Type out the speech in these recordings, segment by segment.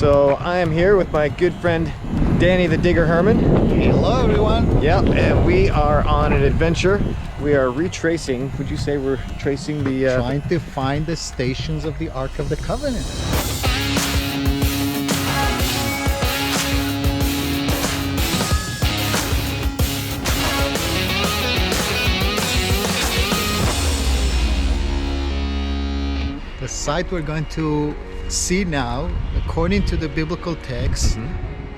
So I am here with my good friend Danny the Digger Herman. Hello everyone. Yeah, and we are on an adventure. We are retracing, would you say we're tracing the... Trying to find the stations of the Ark of the Covenant. The site we're going to see now, according to the biblical text,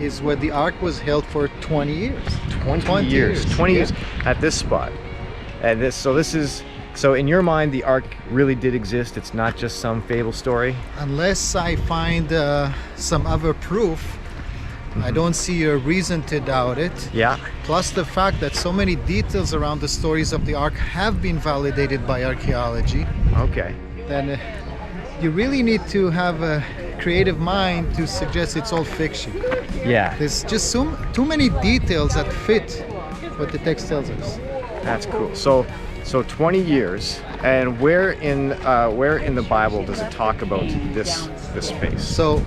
is where the Ark was held for 20 years. 20 years. 20 years at this spot. And so in your mind, the Ark really did exist. It's not just some fable story. Unless I find some other proof, I don't see a reason to doubt it. Yeah. Plus the fact that so many details around the stories of the Ark have been validated by archaeology. Okay. Then you really need to have a creative mind to suggest it's all fiction. Yeah. There's just too many details that fit what the text tells us. That's cool. So 20 years, and where in the Bible does it talk about this space? So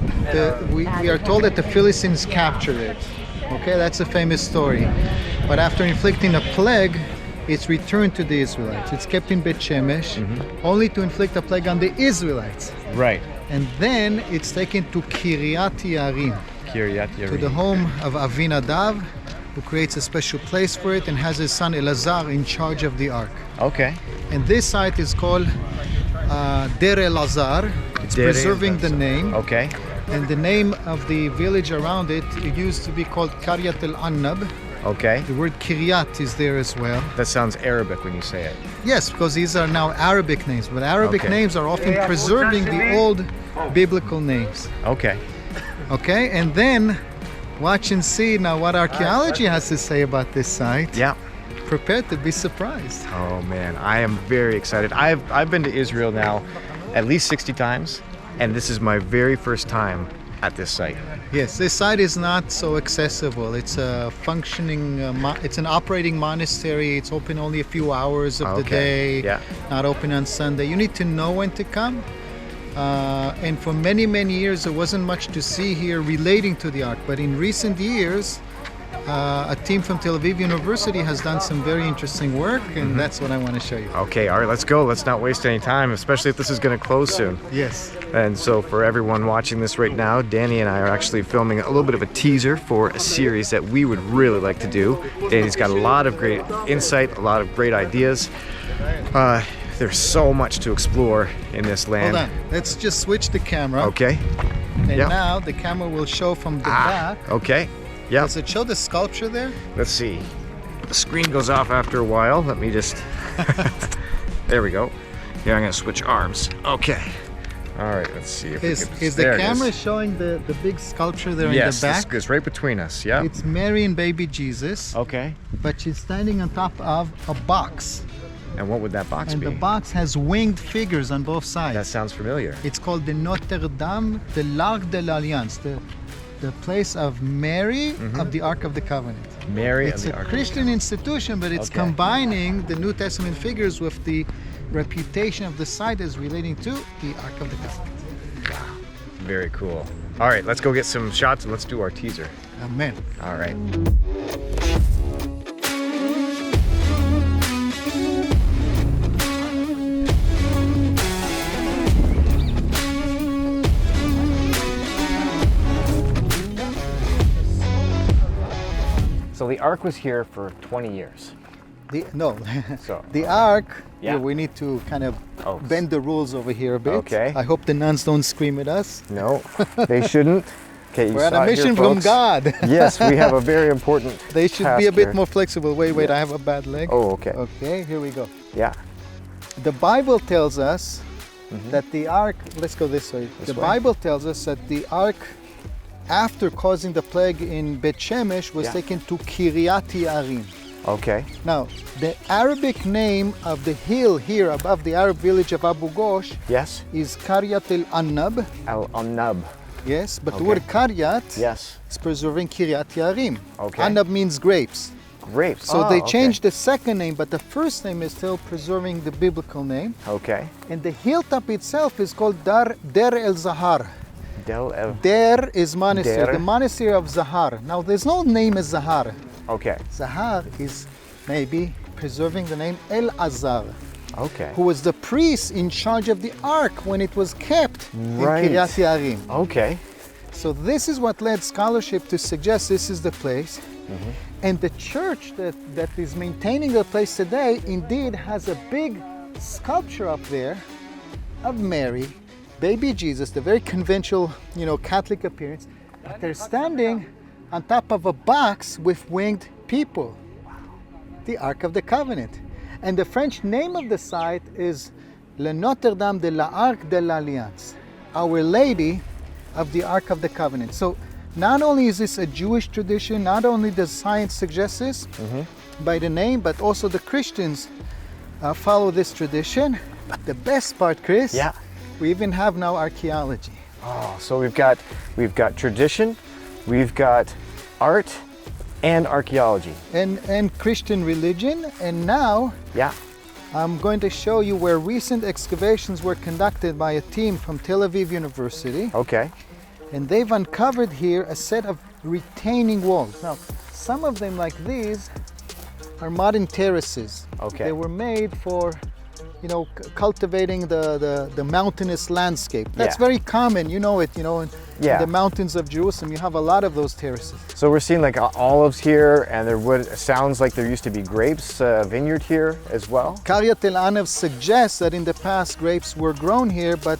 we are told that the Philistines captured it. Okay, that's a famous story. But after inflicting a plague, it's returned to the Israelites. It's kept in Beit Shemesh, only to inflict a plague on the Israelites. Right. And then it's taken to Kiryat Yearim, Kiryat Yearim. to the home of Abinidab, who creates a special place for it and has his son Elazar in charge of the Ark. Okay. And this site is called Der Elazar. It's Der preserving the Elazar. name. Okay. And the name of the village around it used to be called Kiryat el-Annab. Okay. The word Kiryat is there as well. That sounds Arabic when you say it. Yes, because these are now Arabic names, but Arabic Okay. names are often preserving the old biblical names. Okay. Okay, and then watch and see now what archaeology has to say about this site. Yeah. Prepare to be surprised. Oh man, I am very excited. I've been to Israel now at least 60 times, and this is my very first time at this site. Yes, this site is not so accessible. It's a functioning, it's an operating monastery. It's open only a few hours of the day. Yeah. Not open on Sunday. You need to know when to come. And for many, many years, there wasn't much to see here relating to the Ark. But in recent years, a team from Tel Aviv University has done some very interesting work, and that's what I want to show you. Okay, all right, let's go. Let's not waste any time, especially if this is going to close soon. Yes. And so for everyone watching this right now, Danny and I are actually filming a little bit of a teaser for a series that we would really like to do. Danny's got a lot of great insight, a lot of great ideas. There's so much to explore in this land. Hold on. Let's just switch the camera. Okay. And Yeah. now the camera will show from the back. Okay. Yeah. Does it show the sculpture there? Let's see. The screen goes off after a while. Let me just... There we go. Here, I'm going to switch arms. Okay. All right, let's see if Is we the can... camera showing the big sculpture there Yes, in the this back? goes right between us. Yeah. It's Mary and baby Jesus, Okay. but she's standing on top of a box. And what would that box And be? the box has winged figures on both sides. That sounds familiar. It's called the Notre-Dame-de-l'Arche-d'Alliance, the place of Mary of the Ark of the Covenant. Mary It's and the a Ark. Christian institution, but it's Okay. combining the New Testament figures with the reputation of the site as relating to the Ark of the Covenant. Very cool. All right, let's go get some shots and let's do our teaser. Amen. All right. So the Ark was here for 20 years. The So, Ark, yeah. we need to kind of Oh. bend the rules over here a bit. Okay. I hope the nuns don't scream at us. No, they shouldn't. Okay, you We're on saw a it here, mission from folks. God. Yes, we have a very important They should be a task bit here. more flexible. Wait, I have a bad leg. Oh, okay. Okay, here we go. Yeah. The Bible tells us that the Ark, let's go this way. The way. Bible tells us that the Ark, after causing the plague in Beit Shemesh, was Yeah. taken to Kiryat Yearim. Okay. Now, the Arabic name of the hill here above the Arab village of Abu Ghosh Yes. is Kiryat el-Annab. Al-Annab. Yes, but the Okay. word Kiryat Yes. is preserving Kiryat Yearim. Okay. Annab means grapes. Grapes. So Oh, they okay. changed the second name, but the first name is still preserving the biblical name. Okay. And the hilltop itself is called Der El Zahar. Der is monastery, Der. the monastery of Zahar. Now, there's no name as Zahar. Okay. Zahar is maybe preserving the name El Azar, Okay. who was the priest in charge of the ark when it was kept Right. in Kiryat Yearim. Okay. So this is what led scholarship to suggest this is the place. And the church that is maintaining the place today indeed has a big sculpture up there of Mary, baby Jesus, the very conventional, Catholic appearance. But they're standing on top of a box with winged people, the Ark of the Covenant. And the French name of the site is Notre-Dame-de-l'Arche-d'Alliance, Our Lady of the Ark of the Covenant. So not only is this a Jewish tradition, not only does science suggest this by the name, but also the Christians follow this tradition. But the best part, Chris, Yeah. we even have now archaeology. Oh, so we've got tradition, we've got art, and archaeology. And Christian religion. And now Yeah. I'm going to show you where recent excavations were conducted by a team from Tel Aviv University. Okay. And they've uncovered here a set of retaining walls. Now, some of them, like these, are modern terraces. Okay. They were made for, cultivating the mountainous landscape. That's Yeah. very common, in Yeah. the mountains of Jerusalem. You have a lot of those terraces. So we're seeing like olives here, and sounds like there used to be grapes vineyard here as well. Kiryat Yearim suggests that in the past grapes were grown here, but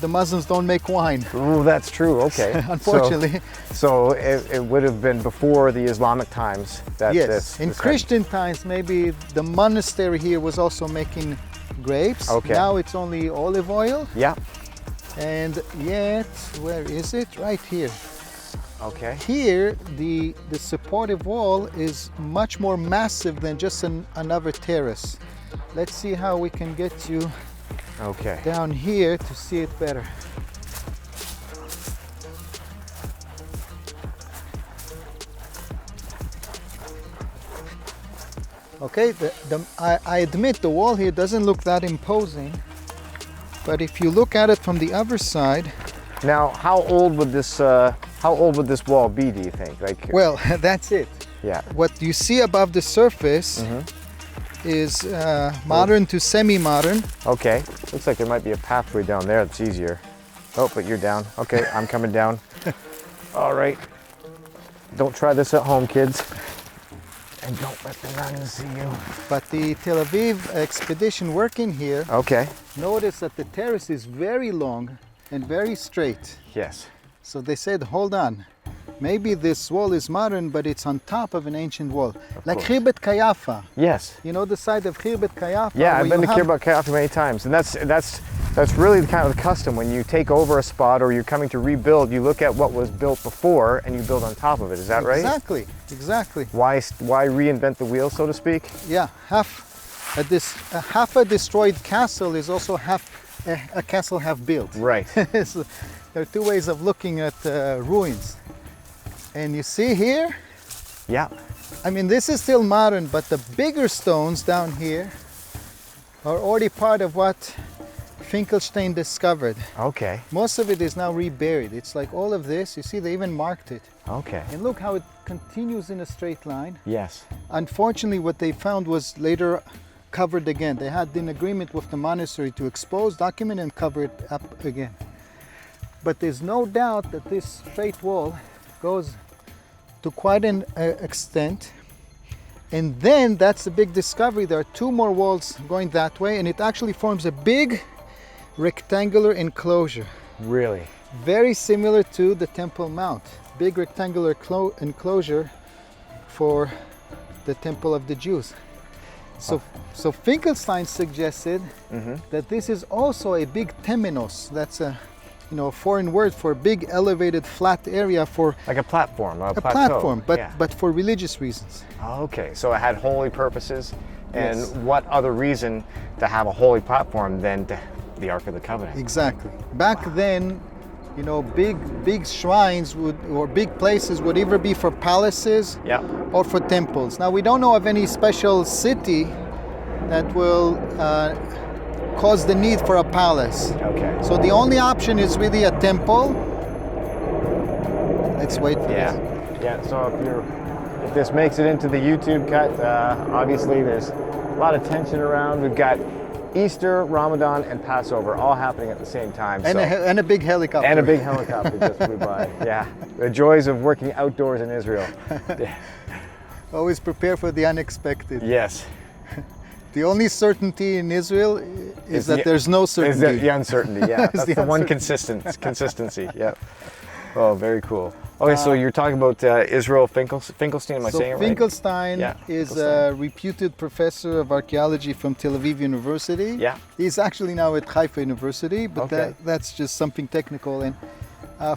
the Muslims don't make wine. Ooh, that's true. Okay. Unfortunately. So it would have been before the Islamic times that Yes. this. In this Christian times, maybe the monastery here was also making grapes. Okay. Now it's only olive oil. Yeah. And yet, where is it? Right here. Okay. Here, the supportive wall is much more massive than just another terrace. Let's see how we can get you Okay. down here to see it better. Okay, I admit the wall here doesn't look that imposing, but if you look at it from the other side, Now, how old would this wall be? Do you think? Like. well, that's it. Yeah. What you see above the surface is modern to semi-modern. Okay. Looks like there might be a pathway down there that's easier. Oh, but you're down. Okay, I'm coming down. All right. Don't try this at home, kids. And don't let the nuns see you. But the Tel Aviv expedition working here Okay. noticed that the terrace is very long and very straight. Yes. So they said, hold on, maybe this wall is modern, but it's on top of an ancient wall. Like course. Khirbet Kayafa. Yes. You know the site of Khirbet Kayafa? Yeah, I've where been to you have- Kiryat Yearim many times, and that's really the kind of the custom. When you take over a spot or you're coming to rebuild, you look at what was built before and you build on top of it. Is that right? Exactly. Why reinvent the wheel, so to speak? Yeah, half a destroyed castle is also half a castle half built. Right. So there are two ways of looking at ruins. And you see here, Yeah. I mean, this is still modern, but the bigger stones down here are already part of what Finkelstein discovered. Okay. Most of it is now reburied. It's like all of this, you see, they even marked it. Okay. And look how it continues in a straight line. Yes. Unfortunately, what they found was later covered again. They had an agreement with the monastery to expose, document, and cover it up again. But there's no doubt that this straight wall goes to quite an extent. And then that's the big discovery. There are two more walls going that way, and it actually forms a big rectangular enclosure. Really? Very similar to the Temple Mount. Big rectangular enclosure for the Temple of the Jews. So Finkelstein suggested that this is also a big temenos. That's a foreign word for big elevated flat area for Like a platform, a plateau. platform, Yeah. but for religious reasons. Okay, so it had holy purposes, and Yes. what other reason to have a holy platform than the Ark of the Covenant? Exactly. Back then, big shrines or big places would either be for palaces Yeah. or for temples. Now, we don't know of any special city that will cause the need for a palace. Okay. So the only option is really a temple Let's wait for Yeah, this. yeah. So if this makes it into the YouTube cut, obviously there's a lot of tension around. We've got Easter, Ramadan, and Passover all happening at the same time. And a big helicopter. And a big helicopter just flew by. Yeah, the joys of working outdoors in Israel. Yeah. Always prepare for the unexpected. Yes. The only certainty in Israel is that there's no certainty. Is that the uncertainty? Yeah, that's the one uncertainty. consistency. Yeah. Oh, very cool. Okay, so you're talking about Israel Finkelstein, am I saying it right? Finkelstein Yeah, is Finkelstein. a reputed professor of archaeology from Tel Aviv University. Yeah. He's actually now at Haifa University, but Okay. that's just something technical. And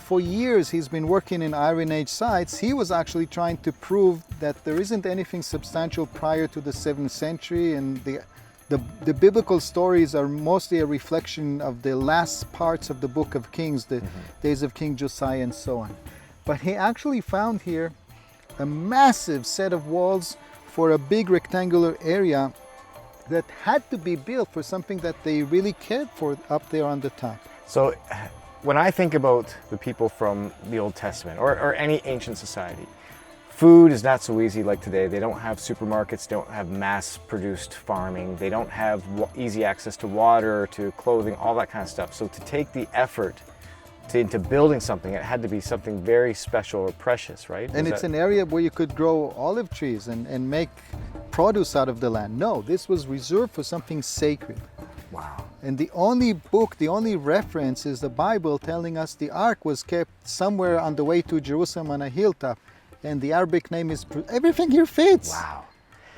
for years, he's been working in Iron Age sites. He was actually trying to prove that there isn't anything substantial prior to the 7th century, and the biblical stories are mostly a reflection of the last parts of the book of Kings, the days of King Josiah and so on. But he actually found here a massive set of walls for a big rectangular area that had to be built for something that they really cared for up there on the top. So when I think about the people from the Old Testament or any ancient society, food is not so easy like today. They don't have supermarkets, they don't have mass-produced farming, they don't have easy access to water, to clothing, all that kind of stuff. So to take the effort into building something, it had to be something very special or precious, right? And it's an area where you could grow olive trees and make produce out of the land. No, this was reserved for something sacred. Wow. And the only book, the only reference is the Bible telling us the ark was kept somewhere on the way to Jerusalem on a hilltop. And the Arabic name is, everything here fits. Wow.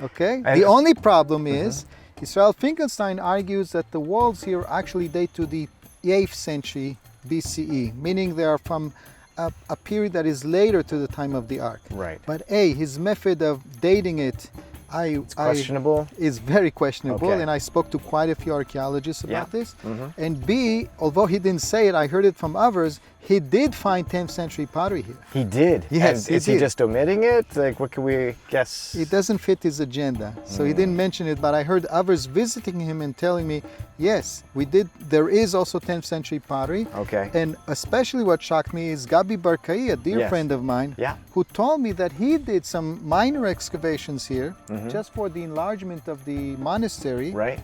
Okay? And the only problem is, Israel Finkelstein argues that the walls here actually date to the 8th century BCE, meaning they are from a period that is later to the time of the ark. Right. But A, his method of dating it, Questionable. is very questionable, Okay. and I spoke to quite a few archaeologists about Yeah. this. And B, although he didn't say it, I heard it from others, he did find 10th century pottery here. He did? Yes, And is he he did. just omitting it? Like, what can we guess? It doesn't fit his agenda, so he didn't mention it, but I heard others visiting him and telling me, yes, we did, there is also 10th century pottery. Okay. And especially what shocked me is Gabi Barkai, a dear Yes. friend of mine, Yeah. who told me that he did some minor excavations here just for the enlargement of the monastery. Right?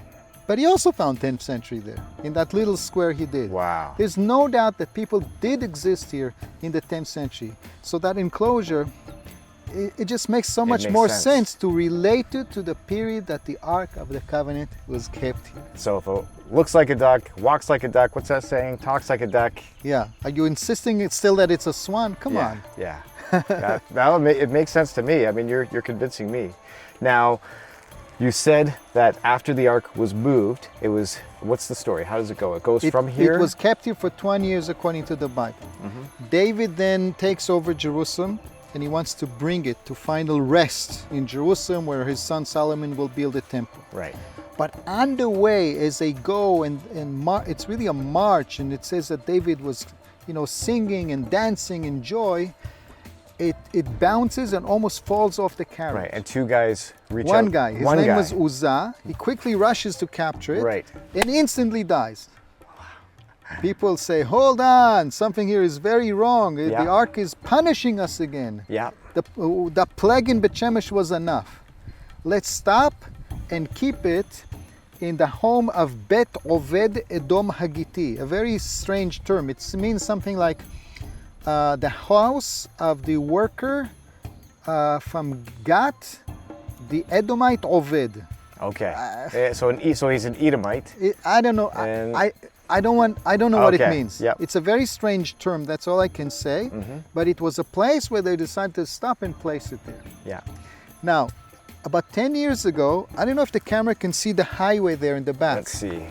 But he also found 10th century there, in that little square he did. Wow. There's no doubt that people did exist here in the 10th century. So that enclosure, it just makes so much makes more sense. sense to relate it to the period that the Ark of the Covenant was kept here. So if it looks like a duck, walks like a duck, what's that saying? Talks like a duck. Yeah. Are you insisting it's still that it's a swan? Come on. Yeah. It makes sense to me. I mean, you're convincing me. Now, you said that after the ark was moved, it was, what's the story? How does it go? It goes from here? It was kept here for 20 years according to the Bible. David then takes over Jerusalem and he wants to bring it to final rest in Jerusalem where his son Solomon will build a temple. Right. But on the way, as they go, it's really a march, and it says that David was, singing and dancing in joy. It bounces and almost falls off the carriage. Right, and two guys reach out. One guy, his name was Uzzah. He quickly rushes to capture it, Right. and instantly dies. People say, hold on, something here is very wrong. Yeah. The ark is punishing us again. Yeah. The plague in Beit Shemesh was enough. Let's stop and keep it in the home of Bet Oved Edom Hagiti, a very strange term. It means something like the house of the worker from Gat, the Edomite Oved. Okay. So he's an Edomite. I don't know. And- I don't know what it Okay, means. yep. It's a very strange term. That's all I can say. But it was a place where they decided to stop and place it there. Yeah. Now, about 10 years ago, I don't know if the camera can see the highway there in the back. Let's see.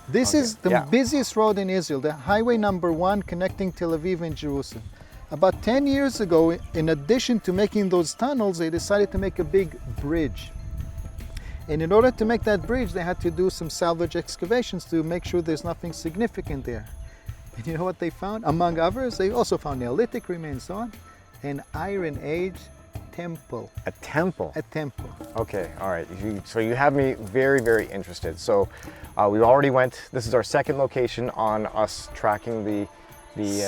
This Okay, is the yeah. busiest road in Israel, the highway number 1 connecting Tel Aviv and Jerusalem. About 10 years ago, in addition to making those tunnels, they decided to make a big bridge. And in order to make that bridge, they had to do some salvage excavations to make sure there's nothing significant there. And you know what they found? Among others, they also found Neolithic remains and so on, an Iron Age temple. A temple. A temple. Okay, all right. So you have me very, very interested. So we already went. This is our second location on us tracking the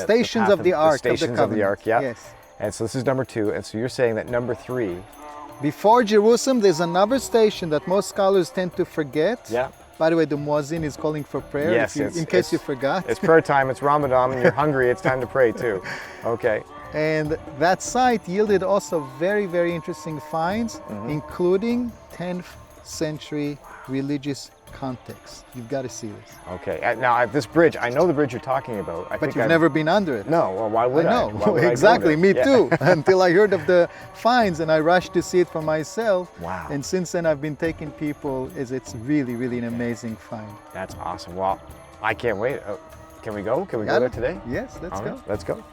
Stations path of the Ark. Stations of the Covenant. Ark. Yeah. Yes. And so this is number 2. And so you're saying that number 3. Before Jerusalem, there's another station that most scholars tend to forget. Yeah. By the way, the muezzin is calling for prayer, Yes, in case you forgot. It's prayer time. It's Ramadan, and you're hungry. It's time to pray too. Okay. And that site yielded also very, very interesting finds, including 10th century religious context. You've got to see this. Okay. Now, this bridge, I know the bridge you're talking about. But you've never been under it. No. Well, why would I? know. Why would I go Exactly. there? Me too. Until I heard of the finds and I rushed to see it for myself. Wow. And since then, I've been taking people as it's really, really an amazing find. That's awesome. Well, I can't wait. Can we go? Can we go there today? Yes, let's All go. right, let's go.